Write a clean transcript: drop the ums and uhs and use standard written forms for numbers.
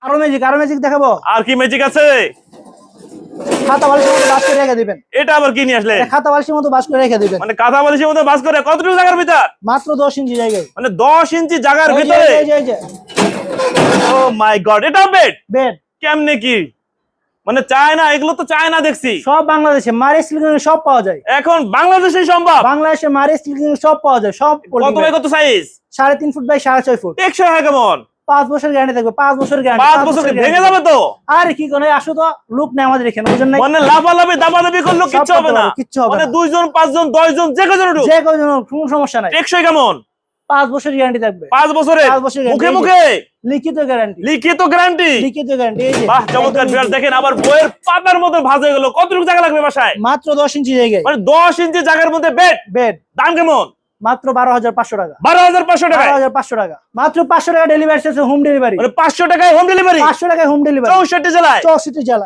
আরো ম্যাজিক দেখাবো। আর কি ম্যাজিক আছে? খাতা বালিশের মতো বাস করে রেখে দিবেন। এটা আবার কি নিয়ে আসলে? খাতা বালিশের মতো বাস করে রেখে দিবেন। মানে কাঁথা বালিশের মতো বাস করে কতটুকু জায়গার ভিতর? মাত্র 10 ইঞ্চি জায়গায়। মানে 10 ইঞ্চি জায়গার ভিতরে। এই যে ও মাই গড, এটা বেড? বেড কেমনে কি? মানে চায়না, এগুলো তো চায়না দেখছি। সব বাংলাদেশে মারি স্টিল সব পাওয়া যায়। এখন বাংলাদেশে সম্ভব? বাংলাদেশে মারি স্টিল সব পাওয়া যায়। সব কত বাই কত সাইজ? 3.5 foot by 6.5 foot. টেকসই হয় কেমন? 5 বছর গ্যারান্টি থাকবে। 5 বছর গ্যারান্টি। 5 বছর ভেঙে যাবে তো? আরে কি কোন আসো তো, লুক নেই আমাদের এখানে, বুঝেন না? মানে লাফালাফি দাবাদাবি করলে কিচ্ছু হবে না। মানে 2 জন 5 জন 10 জন যে কজন উঠুক, যে কজন কোনো সমস্যা নাই। টেকসই কেমন? 5 বছর গ্যারান্টি থাকবে। 5 বছরে? 5 বছর মুখে মুখে লিখিত গ্যারান্টি। লিখিত গ্যারান্টি? লিখিত গ্যারান্টি। এই যে বাহ, চমৎকার বিরাট। দেখেন আবার বইয়ের পাতার মতো ভাঁজে গেল। কতটুকু জায়গা লাগবে বাসায়? মাত্র 10 ইঞ্চি জায়গায়। মানে 10 ইঞ্চি জায়গার মধ্যে বেড। দাম কেমন? মাত্র 12,500 টাকা। 12,500 টাকা? 12,500 টাকা। মাত্র 500 টাকা ডেলিভারি আছে, হোম ডেলিভারি। মানে 500 টাকায় হোম ডেলিভারি? 500 টাকায় হোম ডেলিভারি 64 জেলায়। 64 জেলায়।